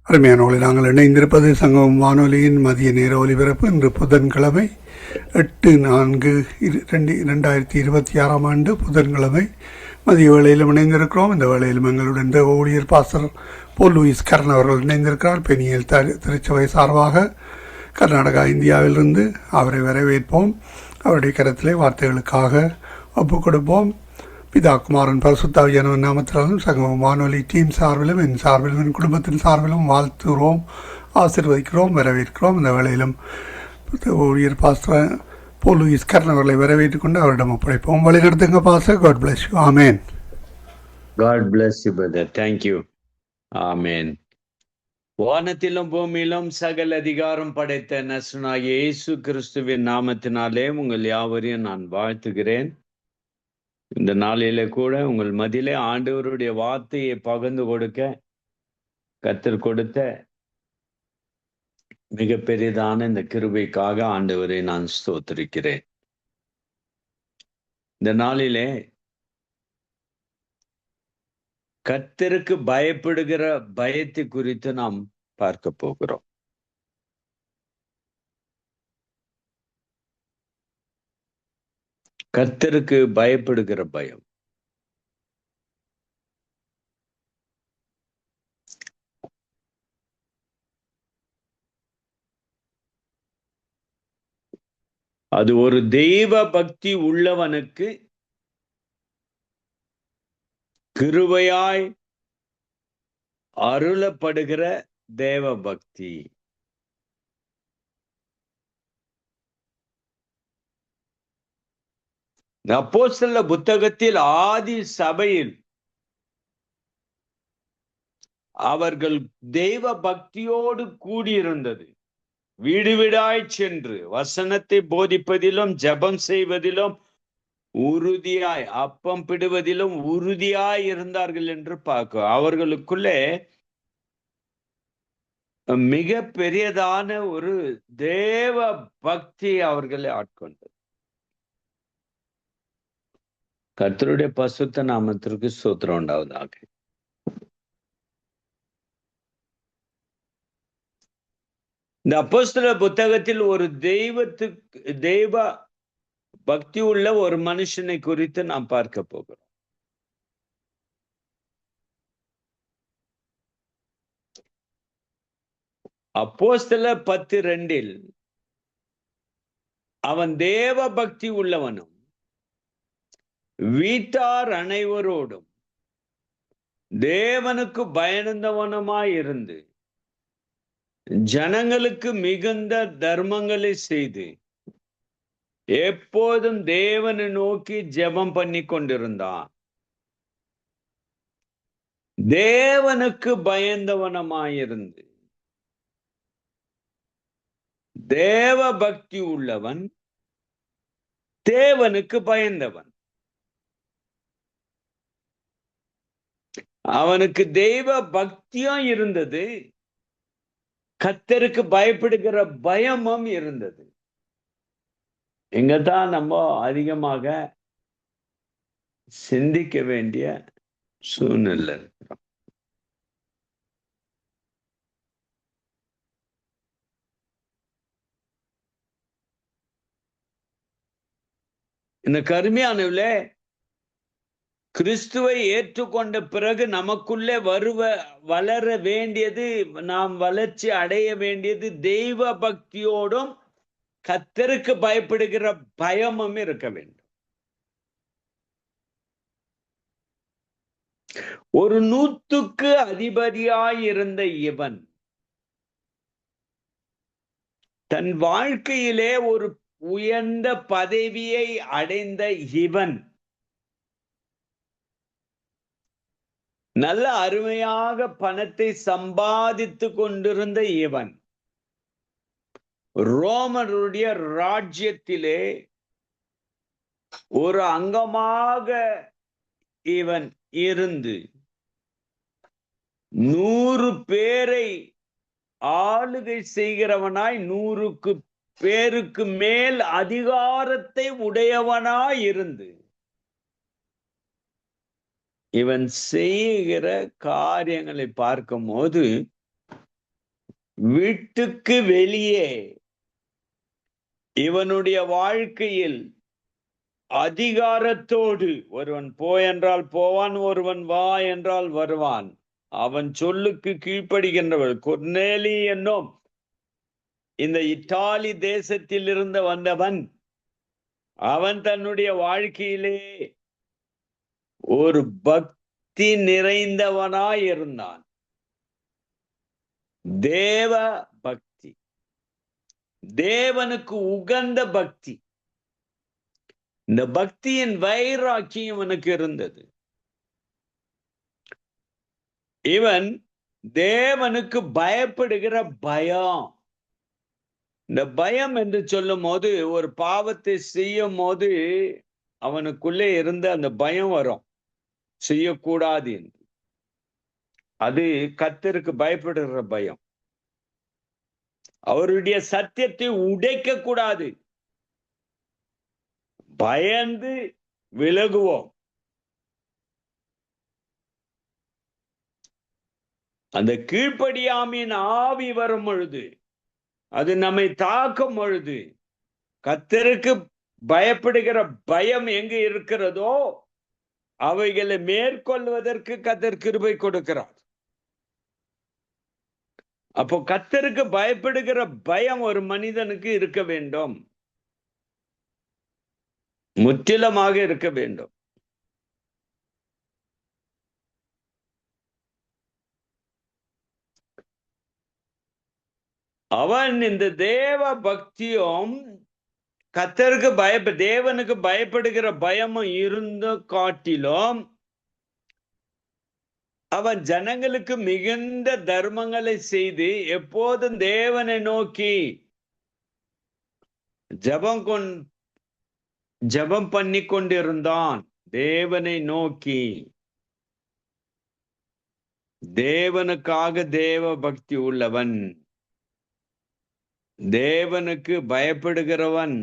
அருமையானவர்களை, நாங்கள் இணைந்திருப்பது சங்கமம் வானொலியின் மதிய நேர ஒலிபரப்பு. இன்று புதன்கிழமை 8/4/2026 புதன்கிழமை மதிய வேளையிலும் இணைந்திருக்கிறோம். இந்த வேளையிலும் எங்களுடன் இந்த ஊழியர் பாஸ்டர் போல் லூயிஸ் கர்ணன் அவர்கள் இணைந்திருக்கிறார். பெனியல் திருச்சபை சார்பாக கர்நாடகா, இந்தியாவிலிருந்து அவரை வரவேற்போம். அவருடைய கரத்திலே வார்த்தைகளுக்காக ஒப்புக் கொடுப்போம். பிதா, குமாரன், பரிசுத்தாவியானவர் நாமத்தினாலும் சங்கமம் வானொலி டீம் சார்பிலும் என் சார்பிலும் என் குடும்பத்தின் சார்பிலும் வாழ்த்துகிறோம், ஆசீர்வதிக்கிறோம், வரவேற்கிறோம். இந்த வேளையிலும் ஊழியர் பாஸ்டர் போல் லூயிஸ் கர்ணன் அவர்களை வரவேற்றுக் கொண்டு அவரிடம் ஒப்படைப்போம். வழிநடத்துங்க பாஸ்டர். God bless you. ஆமேன். God bless you brother. Thank you. ஆமேன். வானத்திலும் பூமியிலும் சகல அதிகாரம் படைத்த நசனாகிய இயேசு கிறிஸ்துவின் நாமத்தினாலே உங்கள் யாவரையும் நான் வாழ்த்துகிறேன். இந்த நாளில கூட உங்கள் மதியிலே ஆண்டவருடைய வார்த்தையை பகிர்ந்து கொடுக்க கர்த்தர் கொடுத்த மிக பெரிதான இந்த கிருபைக்காக ஆண்டவரை நான் ஸ்தோத்திரிக்கிறேன். இந்த நாளிலே கர்த்தருக்கு பயப்படுகிற பயத்தை குறித்து நாம் பார்க்க போகிறோம். கர்த்தருக்கு பயப்படுகிற பயம். அது ஒரு தெய்வ பக்தி உள்ளவனுக்கு கிருபையாய் அருளப்படுகிற தேவ பக்தி. அப்போஸ்தலர் புத்தகத்தில் ஆதி சபையில் அவர்கள் தெய்வ பக்தியோடு கூடியிருந்தது. வீடு வீடாய் சென்று வசனத்தை போதிப்பதிலும் ஜெபம் செய்வதிலும் உறுதியாய், அப்பம் பிடுவதிலும் உறுதியாய் இருந்தார்கள் என்று பார்க்க அவர்களுக்குள்ளே மிக பெரியதான ஒரு தேவ பக்தி அவர்களை ஆட்கொண்டது. கர்த்தருடைய பசுத்த நாமத்திற்கு ஸ்தோத்திரம் உண்டாவதாக. இந்த அப்போஸ்தலர் புத்தகத்தில் ஒரு தெய்வ பக்தி உள்ள ஒரு மனுஷனை குறித்து நாம் பார்க்க போகிறோம். அப்போஸ்தலர் 10:2 அவன் தேவ பக்தி உள்ளவனும் வீட்டார் அனைவரோடும் தேவனுக்கு பயந்தவனுமாயிருந்து ஜனங்களுக்கு மிகுந்த தர்மங்களை செய்து எப்போதும் தேவனை நோக்கி ஜெபம் பண்ணி கொண்டிருந்தான். தேவனுக்கு பயந்தவனமாயிருந்து தேவ பக்தி உள்ளவன், தேவனுக்கு பயந்தவன். அவனுக்கு தெய்வ பக்தியும் இருந்தது, கர்த்தருக்கு பயப்படுகிற பயமும் இருந்தது. எங்கதான் நம்ம அதிகமாக சிந்திக்க வேண்டிய சூழ்நிலை இருக்கிறோம். இந்த கருமையானவிலே கிறிஸ்துவை ஏற்றுக்கொண்ட பிறகு நமக்குள்ளே வளர வேண்டியது, நாம் வளர்ச்சி அடைய வேண்டியது தெய்வ பக்தியோடும் கர்த்தருக்கு பயப்படுகிற பயமும் இருக்க வேண்டும். ஒரு 100க்கு அதிபதியாயிருந்த இவன் தன் வாழ்க்கையிலே ஒரு உயர்ந்த பதவியை அடைந்த இவன் நல்ல அருமையாக பணத்தை சம்பாதித்து கொண்டிருந்த இவன் ரோமருடைய ராஜ்யத்திலே ஒரு அங்கமாக இவன் இருந்து 100 பேரை ஆளுகை செய்கிறவனாய், 100 பேருக்கு மேல் அதிகாரத்தை உடையவனாய் இருந்து இவன் செய்கிற காரியங்களை பார்க்கும் போது வீட்டுக்கு வெளியே இவனுடைய வாழ்க்கையில் அதிகாரத்தோடு ஒருவன் போ என்றால் போவான், ஒருவன் வா என்றால் வருவான். அவன் சொல்லுக்கு கீழ்ப்படுகின்றவள். கொர்நேலி என்னும் இந்த இத்தாலி தேசத்தில் இருந்து வந்தவன். அவன் தன்னுடைய வாழ்க்கையிலே ஒரு பக்தி நிறைந்தவனாய் இருந்தான். தேவ பக்தி, தேவனுக்கு உகந்த பக்தி. இந்த பக்தியின் வைராக்கியம் இவனுக்கு இருந்தது. இவன் தேவனுக்கு பயப்படுகிற பயம். இந்த பயம் என்று சொல்லும் போது, ஒரு பாவத்தை செய்யும் போது அவனுக்குள்ளே இருந்து அந்த பயம் வரும், செய்யக்கூடாது என்று. அது கர்த்தருக்கு பயப்படுகிற பயம். அவருடைய சத்தியத்தை உடைக்க கூடாது, பயந்து விலகுவோம். அந்த கீழ்ப்படியாமையின் ஆவி வரும் பொழுது, அது நம்மை தாக்கும் பொழுது, கர்த்தருக்கு பயப்படுகிற பயம் எங்கு இருக்கிறதோ அவைகளை மேற்கொள்வதற்கு கர்த்தர் கிருபை கொடுக்கிறார். அப்போ கர்த்தருக்கு பயப்படுகிற பயம் ஒரு மனிதனுக்கு இருக்க வேண்டும், முற்றிலுமாக இருக்க வேண்டும். அவன் இந்த தேவ பக்தியும் கர்த்தருக்கு தேவனுக்கு பயப்படுகிற பயமும் இருந்த காட்டிலும் அவன் ஜனங்களுக்கு மிகுந்த தர்மங்களை செய்து எப்போதும் தேவனை நோக்கி ஜெபம் பண்ணி கொண்டிருந்தான். தேவனை நோக்கி, தேவனுக்காக தேவ பக்தி உள்ளவன், தேவனுக்கு பயப்படுகிறவன்,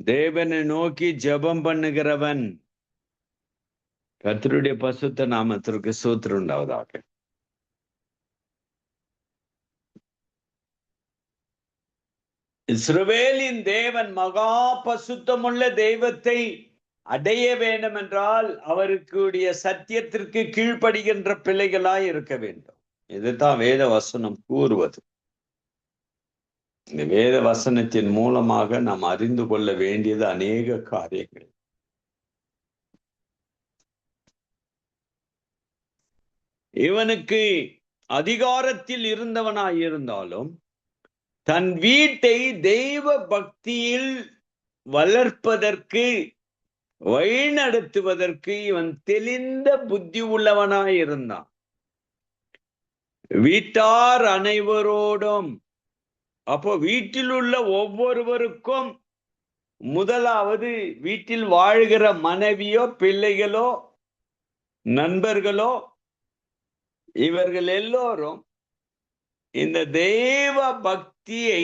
தேவனை நோக்கி ஜெபம் பண்ணுகிறவன். கர்த்தருடைய பரிசுத்த நாமத்திற்கு ஸ்தோத்திரம் உண்டாவதாக. இஸ்ரவேலின் தேவன் மகா பரிசுத்தமுள்ள தெய்வத்தை அடைய வேண்டும் என்றால் அவருக்குடைய சத்தியத்திற்கு கீழ்ப்படுகின்ற பிள்ளைகளாய் இருக்க வேண்டும். இதுதான் வேத வசனம் கூறுவது. இந்த வேத வசனத்தின் மூலமாக நாம் அறிந்து கொள்ள வேண்டியது அநேக காரியங்கள். இவனுக்கு அதிகாரத்தில் இருந்தவனாய் இருந்தாலும் தன் வீட்டை தெய்வ பக்தியில் வளர்ப்பதற்கு, வழிநடத்துவதற்கு இவன் தெளிந்த புத்தி உள்ளவனாய் இருந்தான். வீட்டார் அனைவரோடும், அப்போ வீட்டில் உள்ள ஒவ்வொருவருக்கும், முதலாவது வீட்டில் வாழ்கிற மனைவியோ பிள்ளைகளோ நண்பர்களோ இவர்கள் எல்லோரும் இந்த தேவ பக்தியை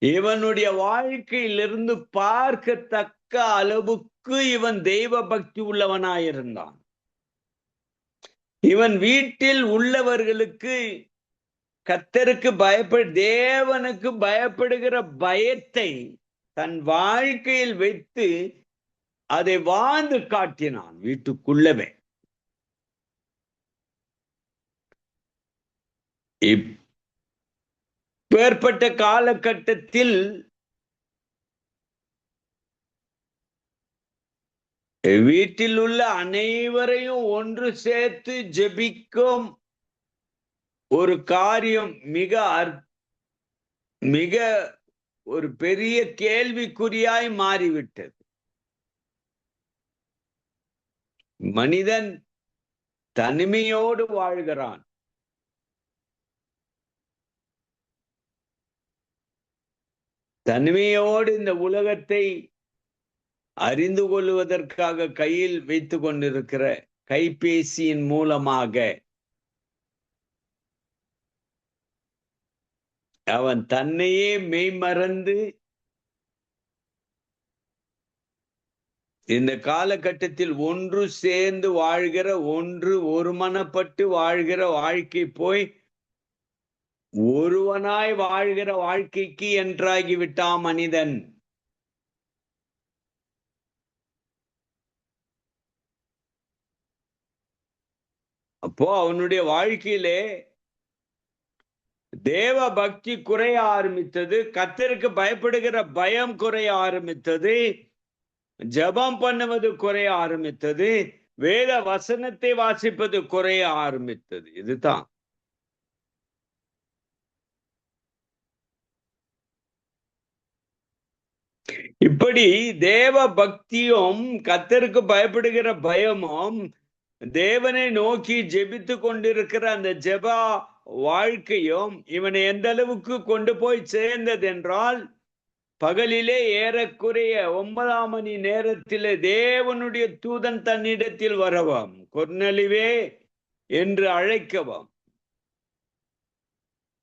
இவனுடைய வாழ்க்கையிலிருந்து பார்க்கத்தக்க அளவுக்கு இவன் தெய்வ பக்தி உள்ளவனாயிருந்தான். இவன் வீட்டில் உள்ளவர்களுக்கு கர்த்தருக்கு தேவனுக்கு பயப்படுகிற பயத்தை தன் வாழ்க்கையில் வைத்து அதை வாழ்ந்து காட்டினான் வீட்டுக்குள்ளவே. இப்பேற்பட்ட காலகட்டத்தில் வீட்டில் உள்ள அனைவரையும் ஒன்று சேர்த்து ஜெபிக்கும் ஒரு காரியம் மிக ஒரு பெரிய கேள்விக்குறியாய் மாறிவிட்டது. மனிதன் தனிமையோடு வாழ்கிறான். தனிமையோடு இந்த உலகத்தை அறிந்து கொள்வதற்காக கையில் வைத்துக் கொண்டிருக்கிற கைபேசியின் மூலமாக அவன் தன்னையே மெய்மறந்து இந்த காலகட்டத்தில் ஒன்று சேர்ந்து வாழ்கிற, ஒருமனப்பட்டு வாழ்கிற வாழ்க்கை போய் ஒருவனாய் வாழ்கிற வாழ்க்கைக்கு என்றாகிவிட்டான் மனிதன். அப்போ அவனுடைய வாழ்க்கையிலே தேவ பக்தி குறைய ஆரம்பித்தது, கர்த்தருக்கு பயப்படுகிற பயம் குறைய ஆரம்பித்தது, ஜெபம் பண்ணுவது குறைய ஆரம்பித்தது, வேத வசனத்தை வாசிப்பது குறைய ஆரம்பித்தது. இதுதான் இப்படி தேவ பக்தியும் கர்த்தருக்கு பயப்படுகிற பயமும் தேவனை நோக்கி ஜெபித்து கொண்டிருக்கிற அந்த ஜெபா வாழ்க்கையும் இவனை எந்த அளவுக்கு கொண்டு போய் சேர்ந்தது என்றால், பகலிலே ஏறக்குறைய 9 மணி நேரத்திலே தேவனுடைய தூதன் தன்னிடத்தில் வரவாம், கொர்நேலியுவே என்று அழைக்கவும்,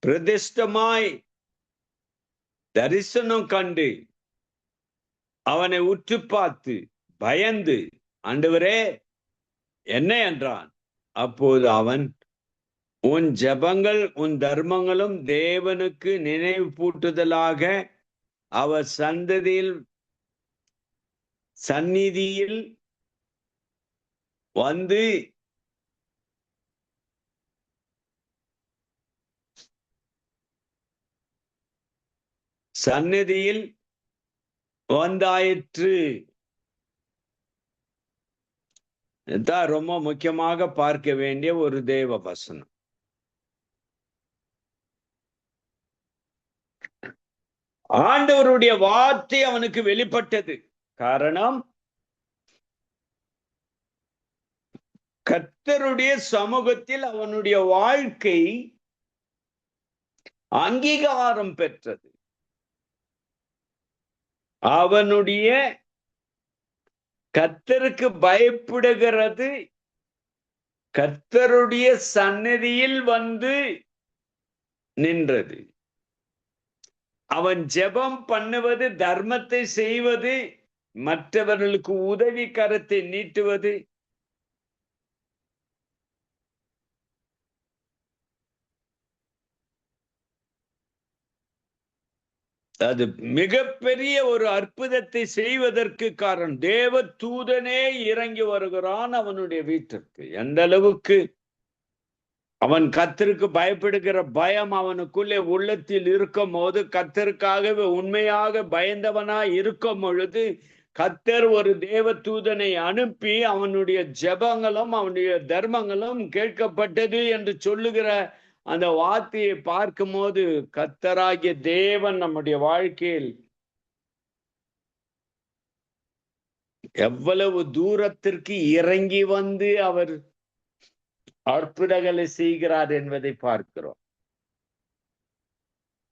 பிரதிஷ்டமாய் தரிசனம் கண்டு அவனை உற்று பார்த்து பயந்து, ஆண்டவரே என்ன என்றான். அப்போது அவன், உன் ஜெபங்கள் உன் தர்மங்களும் தேவனுக்கு நினைவு பூட்டுதலாக அவர் சந்நிதியில் வந்து சந்நிதியில் வந்தாயிற்று. இதுதான் ரொம்ப முக்கியமாக பார்க்க வேண்டிய ஒரு தேவ வசனம். ஆண்டவருடைய வார்த்தை அவனுக்கு வெளிப்பட்டது. காரணம், கர்த்தருடைய சமூகத்தில் அவனுடைய வாழ்க்கை அங்கீகாரம் பெற்றது. அவனுடைய கர்த்தருக்கு பயப்படுகிறது கர்த்தருடைய சந்நிதியில் வந்து நின்றது. அவன் ஜெபம் பண்ணுவது, தர்மத்தை செய்வது, மற்றவர்களுக்கு உதவி கரத்தை நீட்டுவது, அது மிகப்பெரிய ஒரு அற்புதத்தை செய்வதற்கு காரணம், தேவ தூதனே இறங்கி வருகிறான் அவனுடைய வீட்டிற்கு. எந்த அளவுக்கு அவன் கர்த்தருக்கு பயப்படுகிற பயம் அவனுக்குள்ளே உள்ளத்தில் இருக்கும் போது, கர்த்தருக்காகவே உண்மையாக பயந்தவனாய் இருக்கும் பொழுது, கர்த்தர் ஒரு தேவ தூதனை அனுப்பி அவனுடைய ஜெபங்களும் அவனுடைய தர்மங்களும் கேட்கப்பட்டது என்று சொல்லுகிற அந்த வார்த்தையை பார்க்கும் போது, கர்த்தராகிய தேவன் நம்முடைய வாழ்க்கையில் எவ்வளவு தூரத்திற்கு இறங்கி வந்து அவர் அற்புதங்களை செய்கிறார் என்பதை பார்க்கிறோம்.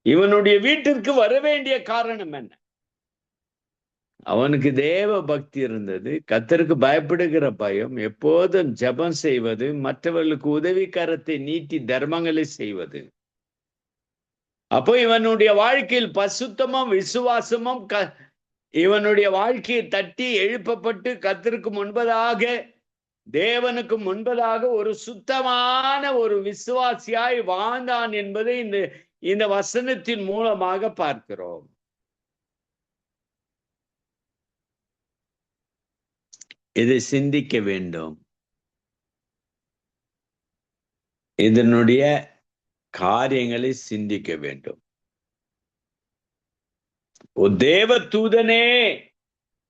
இவனுடைய வீட்டிற்கு வர வேண்டிய காரணம் என்ன? அவனுக்கு தேவ பக்தி இருந்தது, கர்த்தருக்கு பயப்படுகிற பயம், எப்போதும் ஜெபம் செய்வது, மற்றவர்களுக்கு உதவி கரத்தை நீட்டி தர்மங்களை செய்வது. அப்போ இவனுடைய வாழ்க்கையில் பசுத்தமும் விசுவாசமும் இவனுடைய வாழ்க்கையை தட்டி எழுப்பப்பட்டு கர்த்தருக்கு முன்பதாக, தேவனுக்கு முன்பதாக ஒரு சுத்தமான ஒரு விசுவாசியாய் வாழ்ந்தான் என்பதை இந்த வசனத்தின் மூலமாக பார்க்கிறோம். இதை சிந்திக்க வேண்டும். இதனுடைய காரியங்களை சிந்திக்க வேண்டும். தேவ தூதனே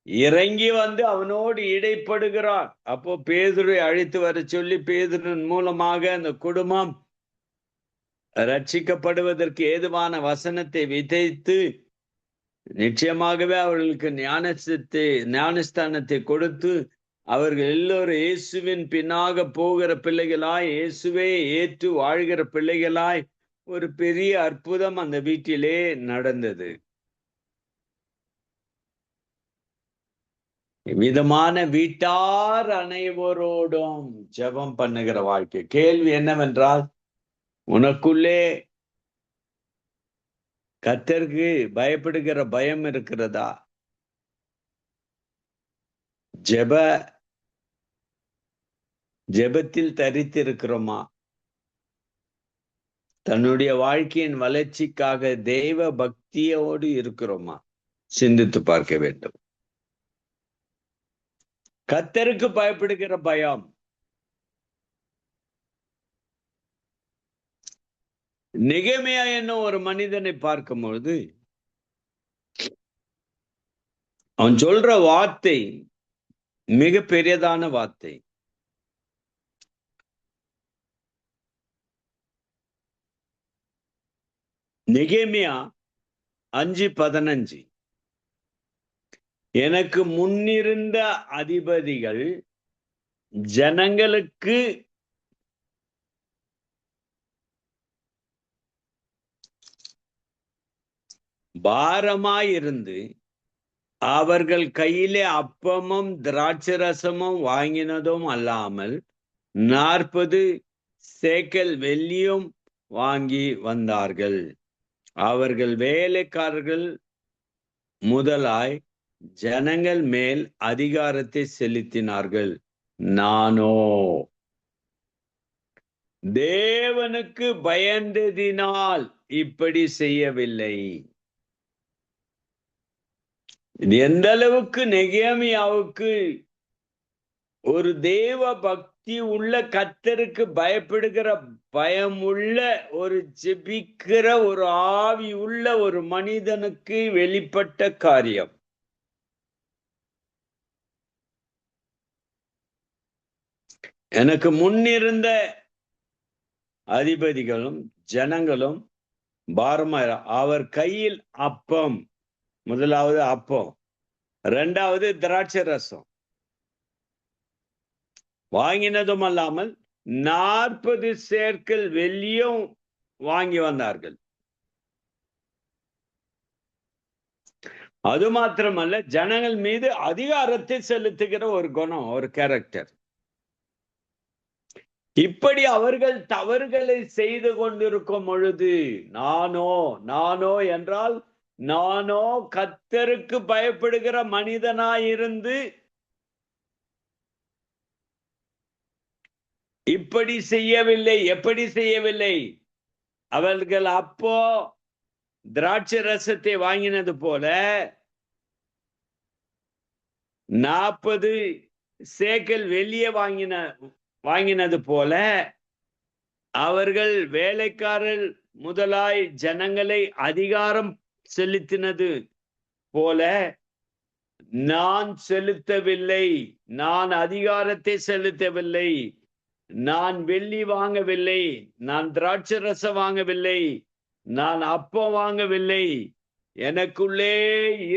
இறங்கி வந்து அவனோடு இடைப்படுகிறான். அப்போ பேதுருவை அழைத்து வர சொல்லி, பேதுருவின் மூலமாக அந்த குடும்பம் ரட்சிக்கப்படுவதற்கு ஏதுவான வசனத்தை விதைத்து, நிச்சயமாகவே அவர்களுக்கு ஞானஸ்தானத்தை கொடுத்து, அவர்கள் எல்லோரும் இயேசுவின் பின்னாக போகிற பிள்ளைகளாய், இயேசுவை ஏற்று வாழ்கிற பிள்ளைகளாய் ஒரு பெரிய அற்புதம் அந்த வீட்டிலே நடந்தது. விதமான வீட்டார் அனைவரோடும் ஜெபம் பண்ணுகிற வாழ்க்கை. கேள்வி என்னவென்றால், உனக்குள்ளே கர்த்தருக்கு பயப்படுகிற பயம் இருக்கிறதா? ஜெபத்தில் தரித்திருக்கிறோமா? தன்னுடைய வாழ்க்கையின் வளர்ச்சிக்காக தெய்வ பக்தியோடு இருக்கிறோமா? சிந்தித்து பார்க்க வேண்டும். கர்த்தருக்கு பயப்படுகிற பயம். நெகேமியா என்னும் ஒரு மனிதனை பார்க்கும் பொழுது அவன் சொல்ற வார்த்தை மிக பெரியதான வார்த்தை. நெகேமியா 5:15 எனக்கு முன்னிருந்த அதிபதிகள் ஜனங்களுக்கு பாரமாயிருந்து அவர்கள் கையிலே அப்பமும் திராட்சரசமும் வாங்கினதும் அல்லாமல் 40 சேக்கல் வெள்ளியும் வாங்கி வந்தார்கள். அவர்கள் வேலைக்காரர்கள் முதலாய் ஜனங்கள் மேல் அதிகாரத்தை செலுத்தினார்கள். நானோ தேவனுக்கு பயந்ததினால் இப்படி செய்யவில்லை. எந்த அளவுக்கு நெகேமியாவுக்கு ஒரு தேவ பக்தி உள்ள, கர்த்தருக்கு பயப்படுகிற பயம் உள்ள, ஒரு ஜெபிக்கிற ஒரு ஆவி உள்ள ஒரு மனிதனுக்கு வெளிப்பட்ட காரியம். எனக்கு முன்னிருந்த அதிபதிகளும் ஜனங்களும் பாரமாயிர அவர் கையில் அப்பம், முதலாவது அப்பம், இரண்டாவது திராட்சை ரசம் வாங்கினதும் அல்லாமல் 40 சேக்கல் வெள்ளியும் வாங்கி வந்தார்கள். அது மாத்திரமல்ல, ஜனங்கள் மீது அதிகாரத்தை செலுத்துகிற ஒரு குணம், ஒரு கேரக்டர். இப்படி அவர்கள் தவறுகளை செய்து கொண்டிருக்கும் பொழுது நானோ என்றால் நானோ கர்த்தருக்கு பயப்படுகிற மனிதனாயிருந்து இப்படி செய்யவில்லை. எப்படி செய்யவில்லை? அவர்கள் அப்போ திராட்சை ரசத்தை வாங்கினது போல 40 சேக்கல் வெள்ளிய வாங்கினது போல அவர்கள் வேலைக்காரர் முதலாய் ஜனங்களை அதிகாரம் செலுத்தினது போல நான் செலுத்தவில்லை. நான் அதிகாரத்தை செலுத்தவில்லை. நான் வெள்ளி வாங்கவில்லை. நான் திராட்சை ரசம் வாங்கவில்லை. நான் அப்பம் வாங்கவில்லை. எனக்குள்ளே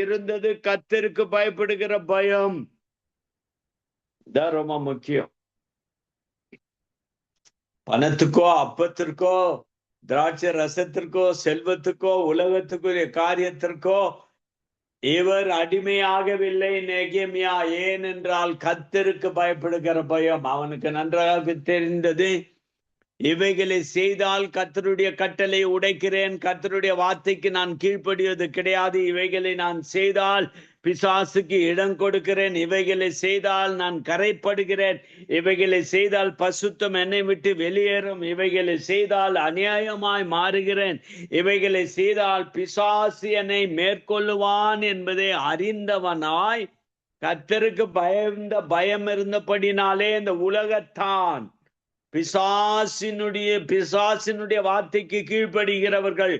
இருந்தது கர்த்தருக்கு பயப்படுகிற பயம். தான் ரொம்ப முக்கியம். பணத்துக்கோ, அப்பத்திற்கோ, திராட்சை ரசத்திற்கோ, செல்வத்துக்கோ, உலகத்துக்குரிய காரியத்திற்கோ இவர் அடிமையாகவில்லை நெகேமியா. ஏனென்றால் கர்த்தருக்கு பயப்படுகிற பயம் அவனுக்கு நன்றாக தெரிந்தது. இவைகளை செய்தால் கர்த்தருடைய கட்டளை உடைக்கிறேன், கர்த்தருடைய வார்த்தைக்கு நான் கீழ்ப்படிவது கிடையாது. இவைகளை நான் செய்தால் பிசாசுக்கு இடம் கொடுக்கிறேன். இவைகளை செய்தால் நான் கரைப்படுகிறேன். இவைகளை செய்தால் பசுத்தம் என்னை விட்டு வெளியேறும். இவைகளை செய்தால் அநியாயமாய் மாறுகிறேன். இவைகளை செய்தால் பிசாசு என்னை மேற்கொள்ளுவான் என்பதை அறிந்தவனாய் கர்த்தருக்கு பயம் இருந்தபடினாலே இந்த உலகத்தான் பிசாசினுடைய வார்த்தைக்கு கீழ்ப்படுகிறவர்கள்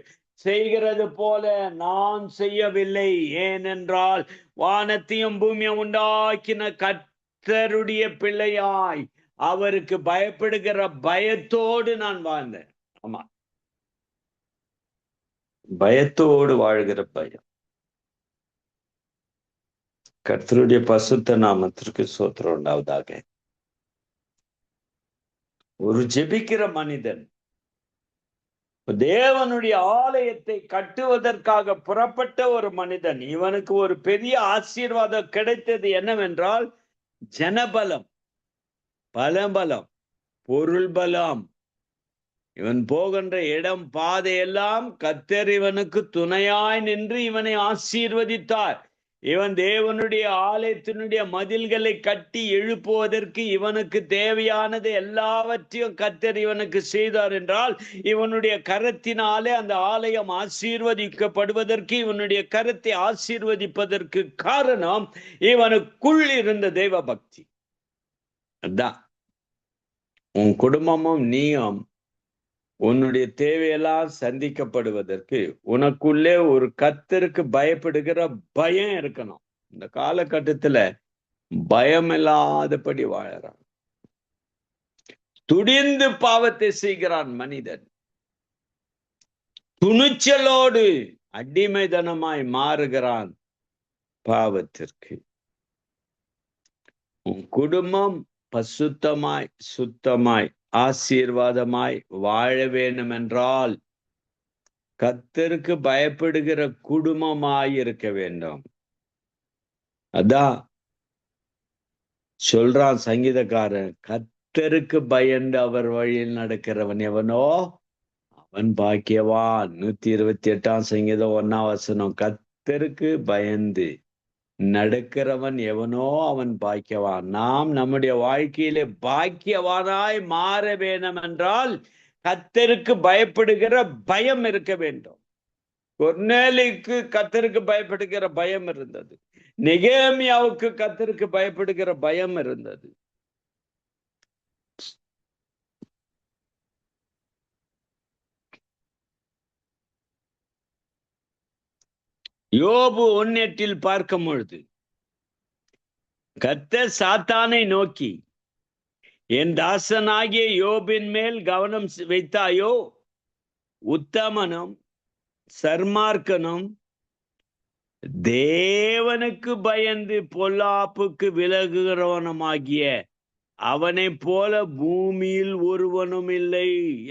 செய்கிறது போல நான் செய்யவில்லை. ஏனென்றால் வானத்தையும் பூமியும் உண்டாக்கின கர்த்தருடைய பிள்ளையாய் அவருக்கு பயப்படுகிற பயத்தோடு நான் வாழ்ந்தேன். ஆமா, பயத்தோடு வாழ்கிற பயம். கர்த்தருடைய பசுத்த நாமத்திற்கு ஸ்தோத்திரம் உண்டாவதாக. ஒரு ஜெபிக்கிற மனிதன் தேவனுடைய ஆலயத்தை கட்டுவதற்காக புறப்பட்ட ஒரு மனிதன், இவனுக்கு ஒரு பெரிய ஆசீர்வாதம் கிடைத்தது. என்னவென்றால் ஜனபலம், பலபலம், பொருள் பலம். இவன் போகின்ற இடம் பாதையெல்லாம் கர்த்தர் இவனுக்கு துணையாய் நின்று இவனை ஆசீர்வதித்தார். இவன் தேவனுடைய ஆலயத்தினுடைய மதில்களை கட்டி எழுப்புவதற்கு இவனுக்கு தேவையானது எல்லாவற்றையும் கர்த்தர் இவனுக்கு செய்தார் என்றால், இவனுடைய கரத்தினாலே அந்த ஆலயம் ஆசீர்வதிக்கப்படுவதற்கு, இவனுடைய கரத்தை ஆசீர்வதிப்பதற்கு காரணம் இவனுக்குள் இருந்த தெய்வ பக்தி. அதான் உன் குடும்பமும் நீயும் உன்னுடைய தேவையெல்லாம் சந்திக்கப்படுவதற்கு உனக்குள்ளே ஒரு கர்த்தருக்கு பயப்படுகிற பயம் இருக்கணும். இந்த காலகட்டத்துல பயம் இல்லாதபடி வாழறான். துடிந்து பாவத்தை செய்கிறான் மனிதன். துணிச்சலோடு அடிமைதனமாய் மாறுகிறான் பாவத்திற்கு. உன் குடும்பம் பசுத்தமாய் சுத்தமாய் ஆசீர்வாதமாய் வாழ வேண்டும் என்றால் கர்த்தருக்கு பயப்படுகிற குடும்பமாய் இருக்க வேண்டும். அதான் சொல்றான் சங்கீதக்காரன், கர்த்தருக்கு பயந்து அவர் வழியில் நடக்கிறவன் எவனோ அவன் பாக்கியவான். 128 சங்கீதம் 1 கர்த்தருக்கு பயந்து நடக்கிறவன் எவனோ அவன் பாக்கியவான். நாம் நம்முடைய வாழ்க்கையிலே பாக்கியவானாய் மாற வேண்டும் என்றால் கர்த்தருக்கு பயப்படுகிற பயம் இருக்க வேண்டும். கொர்நேலியுக்கு கர்த்தருக்கு பயப்படுகிற பயம் இருந்தது. நெகேமியாவுக்கு கர்த்தருக்கு பயப்படுகிற பயம் இருந்தது. யோபு 1:8 பார்க்கும் பொழுது கர்த்தர் சாத்தானை நோக்கி, என் தாசனாகிய யோபின் மேல் கவனம் வைத்தாயோ? உத்தமனும் சர்மார்க்கனும் தேவனுக்கு பயந்து பொல்லாப்புக்கு விலகுகிறவனுமாகிய அவனை போல பூமியில் ஒருவனும் இல்லை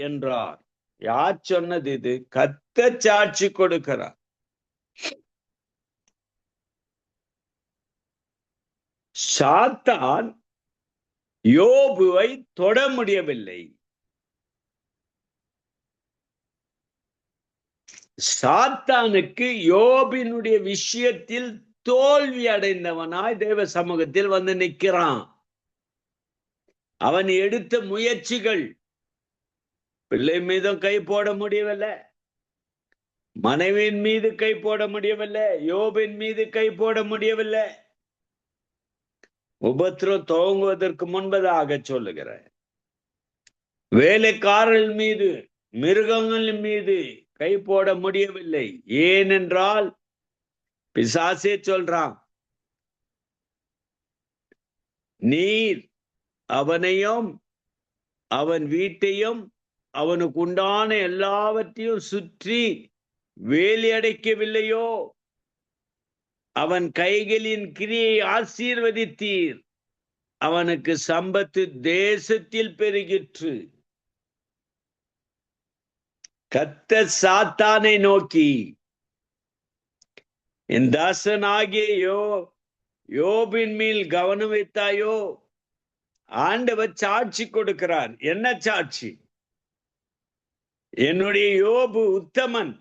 என்றார். யார் சொன்னது இது? கர்த்தர் சாட்சி கொடுக்கிறார். சாத்தான் யோபுவை தொட முடியவில்லை. சாத்தானுக்கு யோபினுடைய விஷயத்தில் தோல்வி அடைந்தவனாய் தேவ சமூகத்தில் வந்து நிற்கிறான். அவன் எடுத்த முயற்சிகள், பிள்ளை மீதும் கை போட முடியவில்லை, மனைவியின் மீது கை போட முடியவில்லை, யோபின் மீது கை போட முடியவில்லை. உபத்திரம் துவங்குவதற்கு முன்பதாக சொல்லுகிறேன், வேலைக்காரர்கள் மீது மிருகங்கள் மீது கை போட முடியவில்லை. ஏனென்றால் பிசாசே சொல்றான், நீர் அவனையும் அவன் வீட்டையும் அவனுக்கு உண்டான எல்லாவற்றையும் சுற்றி வேலி அடைக்கவில்லையோ? அவன் கைகளின் கிரியை ஆசீர்வதித்தீர், அவனுக்கு சம்பத்து தேசத்தில் பெருகிற்று. கர்த்தர் சாத்தானை நோக்கி, என் தாசனாகிய யோபின் மேல் கவனம் வைத்தாயோ? ஆண்டவர் சாட்சி கொடுக்கிறார். என்ன சாட்சி? என்னுடைய யோபு உத்தமன்,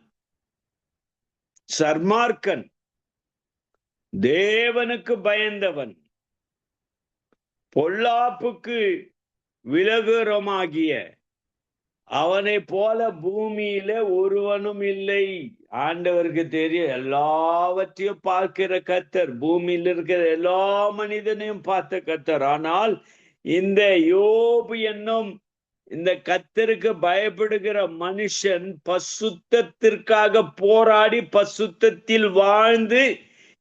சர்மார்க்கன், தேவனுக்கு பயந்தவன், பொல்லாப்புக்கு விலகுறமாகிய அவனை போல பூமியில ஒருவனும் இல்லை. ஆண்டவருக்கு தெரியும், எல்லாவற்றையும் பார்க்கிற கர்த்தர், பூமியில் இருக்கிற எல்லா மனிதனையும் பார்த்த கர்த்தர். ஆனால் இந்த யோபு என்னும் இந்த கர்த்தருக்கு பயப்படுகிற மனுஷன் பசுத்தத்திற்காக போராடி பசுத்தத்தில் வாழ்ந்து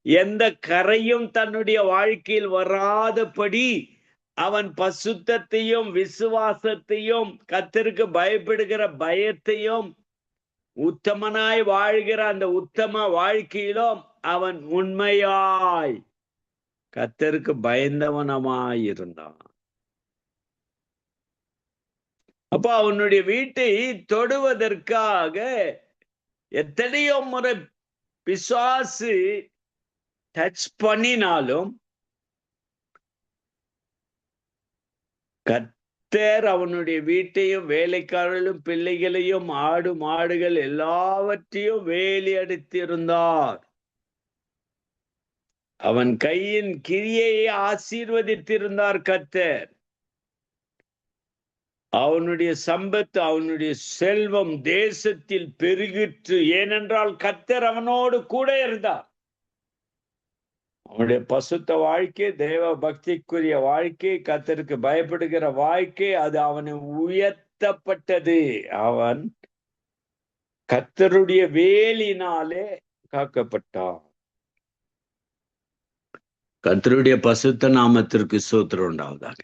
எந்த கரையும் தன்னுடைய வாழ்க்கையில் வராதபடி அவன் பசுத்தத்தையும் விசுவாசத்தையும் கர்த்தருக்கு பயப்படுகிற பயத்தையும் உத்தமனாய் வாழ்கிற அந்த உத்தம வாழ்க்கையிலும் அவன் உண்மையாய் கர்த்தருக்கு பயந்தவனமாய் இருந்தான். அப்ப அவனுடைய வீட்டை தொடுவதற்காக எத்தனையோ முறை பிசாசு டச் பண்ணினாலும் கர்த்தர் அவனுடைய வீட்டையும் வேலைக்காரர்களும் பிள்ளைகளையும் ஆடு மாடுகள் எல்லாவற்றையும் வேலி அடித்திருந்தார். அவன் கையின் கிரியையை ஆசீர்வதித்திருந்தார் கர்த்தர். அவனுடைய சம்பத்து, அவனுடைய செல்வம் தேசத்தில் பெருகிற்று. ஏனென்றால் கர்த்தர் அவனோடு கூட இருந்தார். அவனுடைய பசுத்த வாழ்க்கை, தேவ பக்திக்குரிய வாழ்க்கை, கர்த்தருக்கு பயப்படுகிற வாழ்க்கை, அது அவனை உயர்த்தப்பட்டது. அவன் கர்த்தருடைய வேலினாலே காக்கப்பட்டான். கர்த்தருடைய பசுத்த நாமத்திற்கு ஸ்தோத்திரம் உண்டாவதாக.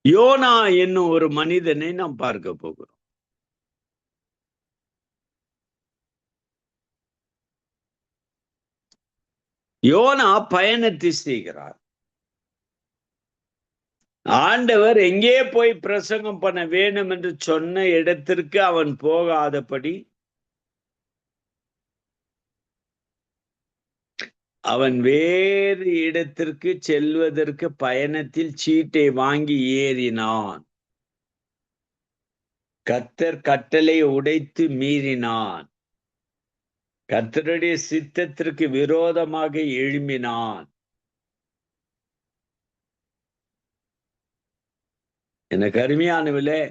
யோனா என்னும் ஒரு மனிதனை நாம் பார்க்க போகிறோம். யோனா பயணத்தை செய்கிறார். ஆண்டவர் எங்கே போய் பிரசங்கம் பண்ண வேண்டும் என்று சொன்ன இடத்திற்கு அவன் போகாதபடி அவன் வேறு இடத்திற்கு செல்வதற்கு பயணத்தில் சீட்டை வாங்கி ஏறினான். கர்த்தர் கட்டளை உடைத்து மீறினான். கர்த்தருடைய சித்தத்திற்கு விரோதமாக எழும்பினான். எனக்கு அருமையானவர்களே,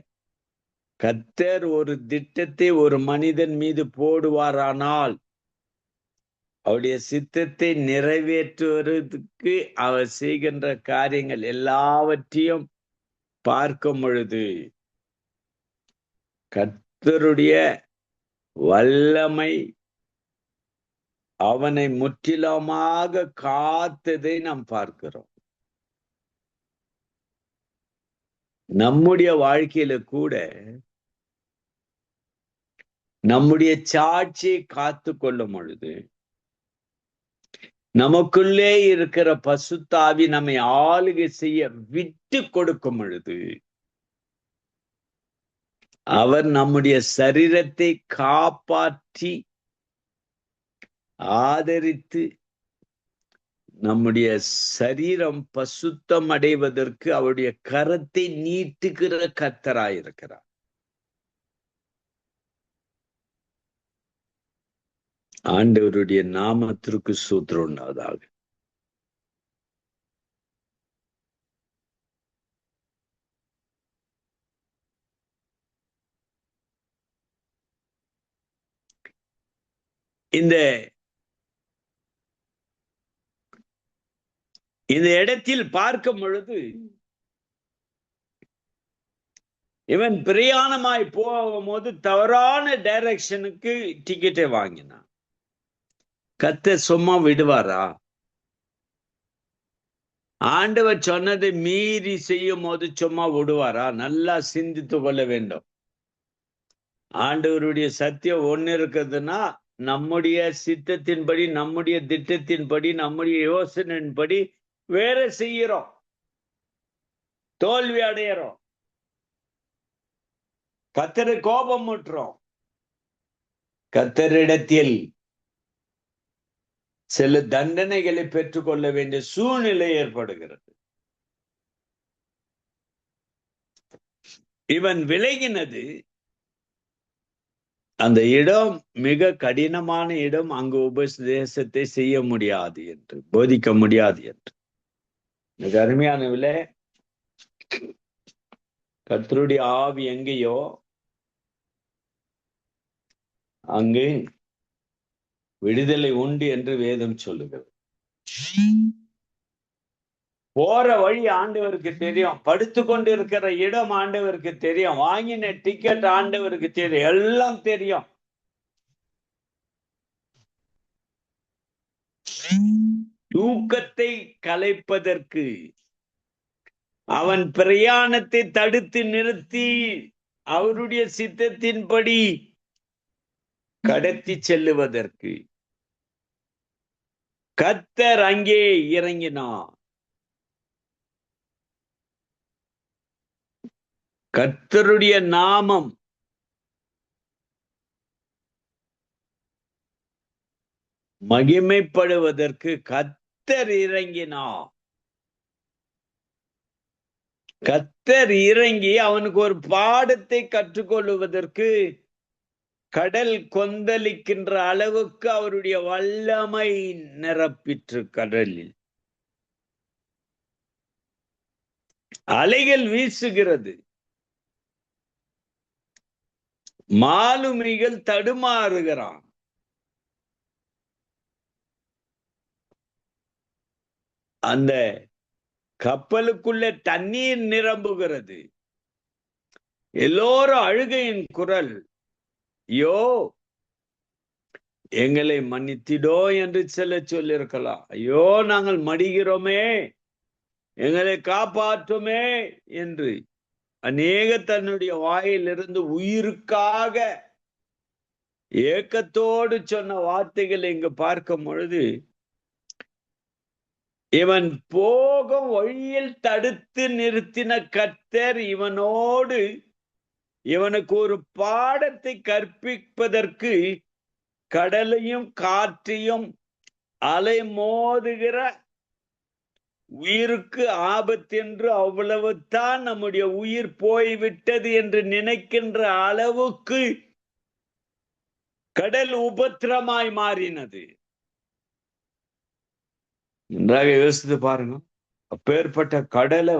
கர்த்தர் ஒரு திட்டத்தை ஒரு மனிதன் மீது போடுவாரானால் அவருடைய சித்தத்தை நிறைவேற்றுவதற்கு அவர் செய்கின்ற காரியங்கள் எல்லாவற்றையும் பார்க்கும் பொழுது கர்த்தருடைய வல்லமை அவனை முற்றிலுமாக காத்ததை நாம் பார்க்கிறோம். நம்முடைய வாழ்க்கையில கூட நம்முடைய சாட்சியை காத்து கொள்ளும் பொழுது, நமக்குள்ளே இருக்கிற பசுத்தாவி நம்மை ஆளுகை செய்ய விட்டு கொடுக்கும் பொழுது, அவர் நம்முடைய சரீரத்தை காப்பாற்றி ஆதரித்து நம்முடைய சரீரம் பசுத்தம் அடைவதற்கு அவருடைய கரத்தை நீட்டுகிற கர்த்தராயிருக்கிறார். ஆண்டவருடைய நாமத்திற்கு ஸ்தோத்திரம் உண்டாவதாக. இந்த இடத்தில் பார்க்கும் பொழுது இவன் பிரயாணமாய் போகும்போது தவறான டைரக்ஷனுக்கு டிக்கெட்டை வாங்கினான். கர்த்தர் சும்மா விடுவாரா? ஆண்டவர் சொன்னதை மீறி செய்யும் போது சும்மா விடுவாரா? நல்லா சிந்தித்து கொள்ள வேண்டும். ஆண்டவருடைய சத்தியம் ஒண்ணு இருக்குதுன்னா, நம்முடைய சித்தத்தின்படி, நம்முடைய திட்டத்தின்படி, நம்முடைய யோசனையின்படி வேற செய்யறோம், தோல்வி அடையறோம், கர்த்தரை கோபம் முற்றோம். கர்த்தரிடத்தில் சில தண்டனைகளை பெற்றுக்கொள்ள வேண்டிய சூழ்நிலை ஏற்படுகிறது. இவன் விலகினது அந்த இடம் மிக கடினமான இடம், அங்கு உபதேசத்தை செய்ய முடியாது என்று, போதிக்க முடியாது என்று. மிக அருமையானவில்லை, கர்த்தருடைய ஆவி எங்கேயோ அங்கு விடுதலை உண்டு என்று வேதம் சொல்லுகிறது. போற வழி ஆண்டவருக்கு தெரியும், படுத்து கொண்டு இருக்கிற இடம் ஆண்டவருக்கு தெரியும், வாங்கின டிக்கெட் ஆண்டவருக்கு தெரியும், எல்லாம் தெரியும். தூக்கத்தை கலைப்பதற்கு அவன் பிரயாணத்தை தடுத்து நிறுத்தி அவருடைய சித்தத்தின்படி கடத்தி செல்லுவதற்கு கர்த்தர் அங்கே இறங்கினார். கர்த்தருடைய நாமம் மகிமைப்படுவதற்கு கர்த்தர் இறங்கினார். கர்த்தர் இறங்கி அவனுக்கு ஒரு பாடத்தை கற்றுக்கொள்வதற்கு கடல் கொந்தளிக்கின்ற அளவுக்கு அவருடைய வல்லமை நிரப்பிற்று. கடலில் அலைகள் வீசுகிறது, மாலுமிகள் தடுமாறுகிறான். அந்த கப்பலுக்குள்ள தண்ணீர் நிரம்புகிறது. எல்லோரும் அழுகையின் குரல், ஐயோ எங்களை மன்னித்திடோ என்று சொல்லியிருக்கலாம். ஐயோ நாங்கள் மடிகிறோமே, எங்களை காப்பாற்றுமே என்று அநேக தன்னுடைய வாயிலிருந்து உயிருக்காக ஏக்கத்தோடு சொன்ன வார்த்தைகளை இங்கு பார்க்கும் பொழுது, இவன் போகும் வழியில் தடுத்து நிறுத்தின கர்த்தர் இவனோடு இவனுக்கு ஒரு பாடத்தை கற்பிப்பதற்கு கடலையும் காற்றையும் அலை மோதுகிற உயிருக்கு ஆபத்தென்று அவ்வளவுதான் நம்முடைய உயிர் போய்விட்டது என்று நினைக்கின்ற அளவுக்கு கடல் உபத்திரமாய் மாறினது. நன்றாக யோசித்து பாருங்க. அப்பேற்பட்ட கடலை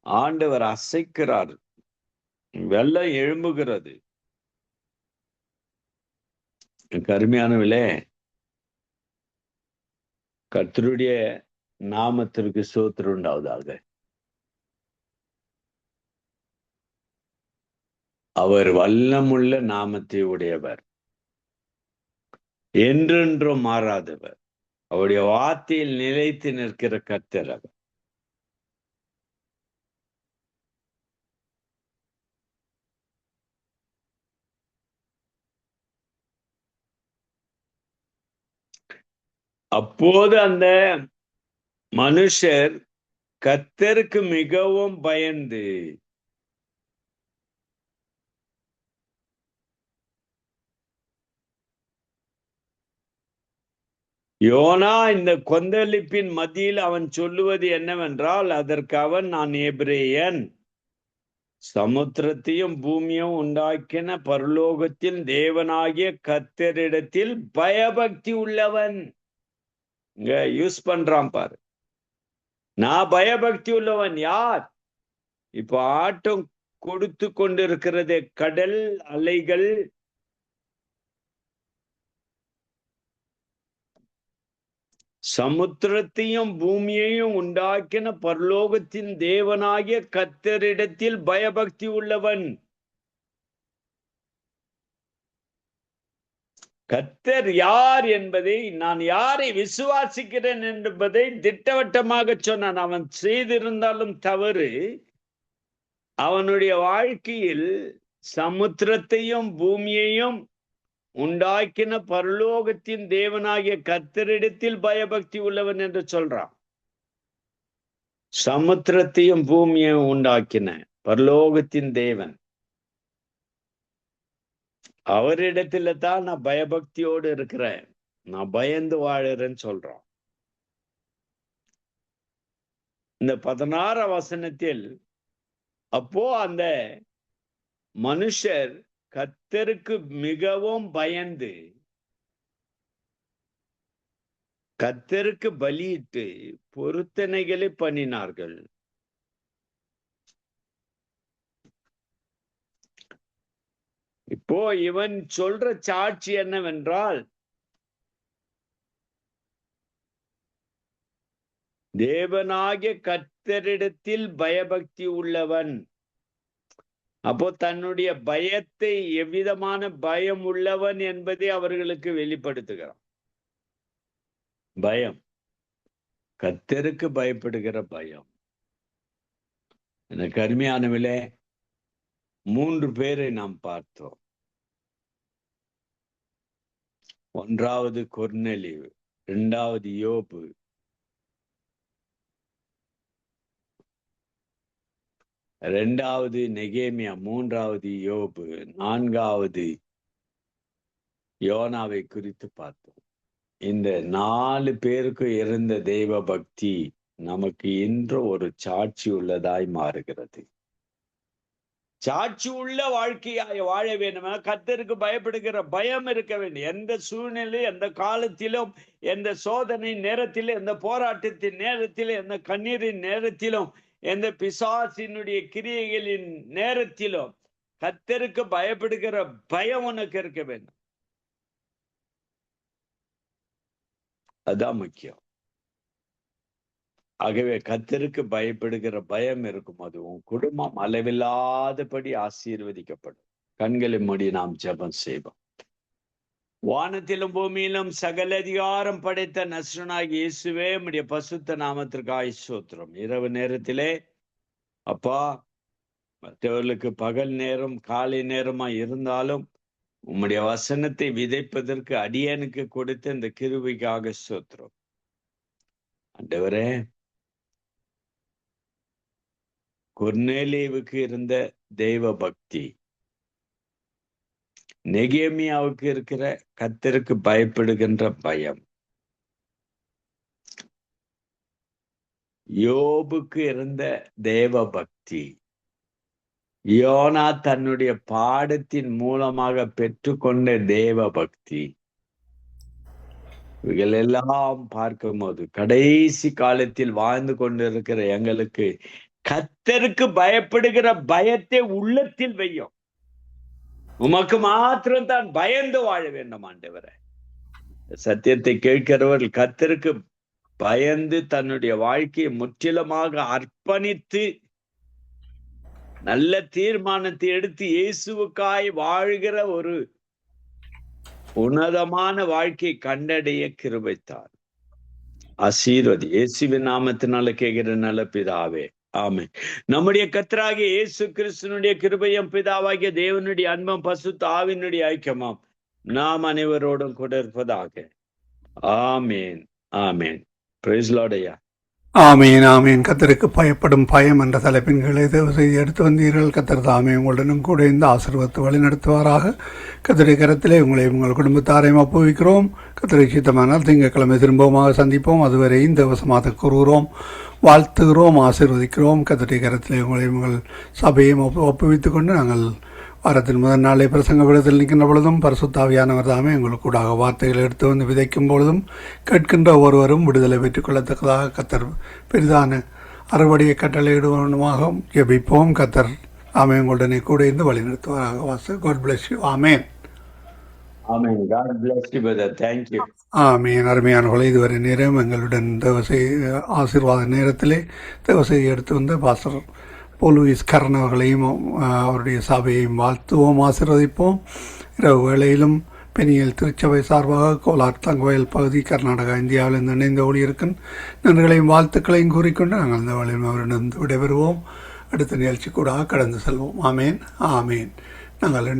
ஆண்டவர் அசைக்கிறார், வெள்ளம் எழும்புகிறது. கருமையானவிலே, கர்த்தருடைய நாமத்திற்கு ஸ்தோத்திரம் உண்டாவதாக. அவர் வல்லமுள்ள நாமத்தை உடையவர், என்றென்றும் மாறாதவர், அவருடைய வார்த்தையில் நிலைத்து நிற்கிற கர்த்தர் அவர். அப்போது அந்த மனுஷர் கர்த்தருக்கு மிகவும் பயந்து யோனா இந்த கொந்தளிப்பின் மத்தியில் அவன் சொல்லுவது என்னவென்றால், அதற்கு அவன், நான் எபிரேயன், சமுத்திரத்தையும் பூமியும் உண்டாக்கின பரலோகத்தில் தேவனாகிய கர்த்தரிடத்தில் பயபக்தி உள்ளவன். இங்க யூஸ் பண்றான் பாரு, நான் பயபக்தி உள்ளவன். யார்? இப்ப ஆட்டம் கொடுத்து கொண்டிருக்கிறது கடல் அலைகள். சமுத்திரத்தையும் பூமியையும் உண்டாக்கின பரலோகத்தின் தேவனாகிய கர்த்தரிடத்தில் பயபக்தி உள்ளவன். கர்த்தர் யார் என்பதை, நான் யாரை விசுவாசிக்கிறேன் என்பதை திட்டவட்டமாக சொன்னான். அவன் செய்திருந்தாலும் தவறு, அவனுடைய வாழ்க்கையில் சமுத்திரத்தையும் பூமியையும் உண்டாக்கின பரலோகத்தின் தேவனாகிய கர்த்தரிடத்தில் பயபக்தி உள்ளவன் என்று சொல்றான். சமுத்திரத்தையும் பூமியையும் உண்டாக்கின பரலோகத்தின் தேவன், அவரிடத்துல தான் நான் பயபக்தியோடு இருக்கிறேன், நான் பயந்து வாழுறேன்னு சொல்றான். இந்த 16ஆம் வசனத்தில், அப்போ அந்த மனுஷர் கர்த்தருக்கு மிகவும் பயந்து கர்த்தருக்கு பலியிட்டு பொருத்தனைகளை பண்ணினார்கள். இப்போ இவன் சொல்ற சாட்சி என்னவென்றால், தேவனாகிய கர்த்தரிடத்தில் பயபக்தி உள்ளவன். அப்போ தன்னுடைய பயத்தை, எவ்விதமான பயம் உள்ளவன் என்பதை அவர்களுக்கு வெளிப்படுத்துகிறான். பயம், கர்த்தருக்கு பயப்படுகிற பயம். எனக்கு அருமையானவிலே, 3 பேரை நாம் பார்த்தோம். 1வது கொர்நேலியு, 2வது யோபு, 2வது நெகேமியா, 3வது யோபு, 4வது யோனாவை குறித்து பார்த்தோம். இந்த 4 பேருக்கு இருந்த தெய்வ பக்தி நமக்கு இன்று ஒரு சாட்சி உள்ளதாய் மாறுகிறது. சாட்சி உள்ள வாழ்க்கையாய் வாழ வேண்டும். கர்த்தருக்கு பயப்படுகிற பயம் இருக்க வேண்டும். எந்த சூழ்நிலையும், எந்த காலத்திலும், எந்த சோதனை நேரத்திலும், எந்த போராட்டத்தின் நேரத்திலும், எந்த கண்ணீரின் நேரத்திலும், எந்த பிசாசினுடைய கிரியைகளின் நேரத்திலும் கர்த்தருக்கு பயப்படுகிற பயம் உனக்கு இருக்க வேண்டும். அதான் முக்கியம். ஆகவே கர்த்தருக்கு பயப்படுகிற பயம் இருக்கும். அது உன் குடும்பம் அளவில்லாதபடி ஆசீர்வதிக்கப்படும். கண்களை மூடி நாம் ஜெபம் செய்வோம். வானத்திலும் பூமியிலும் சகல அதிகாரம் படைத்த நசரனாகிய இயேசுவே, உம்முடைய பசுத்த நாமத்திற்காக ஸ்தோத்திரம். இரவு நேரத்திலே அப்பா, மற்றவர்களுக்கு பகல் நேரம் காலை நேரமா இருந்தாலும் உம்முடைய வசனத்தை விதைப்பதற்கு அடியனுக்கு கொடுத்த இந்த கிருபைக்காக ஸ்தோத்திரம். ஆண்டவரே, கொர்நேலியுவுக்கு இருந்த தெய்வ பக்தி, நெகேமியாவுக்கு இருக்கிற கர்த்தருக்கு பயப்படுகின்ற பயம், யோபுக்கு இருந்த தேவ பக்தி, யோனா தன்னுடைய பாடத்தின் மூலமாக பெற்றுக்கொண்ட தேவ பக்தி, இவைகள் எல்லாம் பார்க்கும்போது கடைசி காலத்தில் வாழ்ந்து கொண்டிருக்கிற எங்களுக்கு கர்த்தருக்கு பயப்படுகிற பயத்தை உள்ளத்தில் வையும். உமக்கு மாத்திரம் தான் பயந்து வாழ வேண்டும் ஆண்டவரே. சத்தியத்தை கேட்கிறவர்கள் கர்த்தருக்கு பயந்து தன்னுடைய வாழ்க்கையை முற்றிலுமாக அர்ப்பணித்து நல்ல தீர்மானத்தை எடுத்து இயேசுவுக்காய் வாழ்கிற ஒரு உன்னதமான வாழ்க்கை கண்டடைய கிருபைத்தார். ஆசீர்வதி. இயேசுவின் நாமத்தினால கேட்கிற நல்ல பிதாவே, ஆமென். நம்முடைய கர்த்தராகிய இயேசு கிறிஸ்துவினுடைய கிருபையும் பிதாவாகிய தேவனுடைய அன்பும் பசுத்த ஆவியினுடைய ஐக்கியமும் நாம் அனைவரோடும் கூட இருப்பதாக. ஆமேன், ஆமேன். பிரைஸ் லார்ட் ஐயா. ஆமீன், ஆமீன். கர்த்தருக்கு பயப்படும் பயம் என்ற தலைப்பின் கீழே தேவ செய்தி எடுத்து வந்தீர்கள். கர்த்தர் தாமே உங்களுடனும் கூட இந்த ஆசீர்வாதத்தை வழிநடத்துவாராக. கர்த்தருடைய கரத்திலே உங்களையும் உங்கள் குடும்பத்தாரையும் ஒப்புவிக்கிறோம். கர்த்தருக்கு சித்தமானால் திங்கட்கிழமை திரும்பமாக சந்திப்போம். அதுவரை இந்த வசமாக கூறுகிறோம், வாழ்த்துகிறோம், ஆசீர்வதிக்கிறோம். கர்த்தருடைய கரத்திலே உங்களையும் உங்கள் சபையும் ஒப்புவித்துக் கொண்டு நாங்கள் வாரத்தின் முதல் நாளை பிரசங்க விடத்தில் நிற்கின்ற பொழுதும் பரிசுத்தாவியானவர் தாமே எங்களுக்கு கூடாக வார்த்தைகளை எடுத்து வந்து விதைக்கும் பொழுதும் கேட்கின்ற ஒருவரும் விடுதலை பெற்றுக் கொள்ளத்தக்கதாக கர்த்தர் பெரிதான அறுவடையை கட்டளையிடுவனுமாக ஜெபிப்போம். கர்த்தர் ஆமே உங்களுடனே கூட இருந்து வழிநடத்துவாராக. வாசல். God bless you. Amen. Amen. God bless you brother. Thank you. ஆமீன். அருமையானவர்களே, இதுவரை நேரம் எங்களுடன் தேவசை ஆசீர்வாத நேரத்திலே தேவசை எடுத்து வந்த பாஸ்டர் போல் லூயிஸ் கர்ன் அவர்களையும் அவருடைய சபையையும் வாழ்த்துவோம், ஆசீர்வதிப்போம். இரவு வேளையிலும் பெனியல் திருச்சபை சார்பாக கோலார் தங்கவயல் பகுதி கர்நாடகா இந்தியாவிலிருந்து இணைந்த ஊழியர்க்கும் நன்றிகளையும் வாழ்த்துக்களையும் கூறிக்கொண்டு நாங்கள் இந்த வேளையும் அவரிடம் விடைபெறுவோம். அடுத்த நிகழ்ச்சி கூட கடந்து செல்வோம். ஆமேன், ஆமேன். நாங்கள்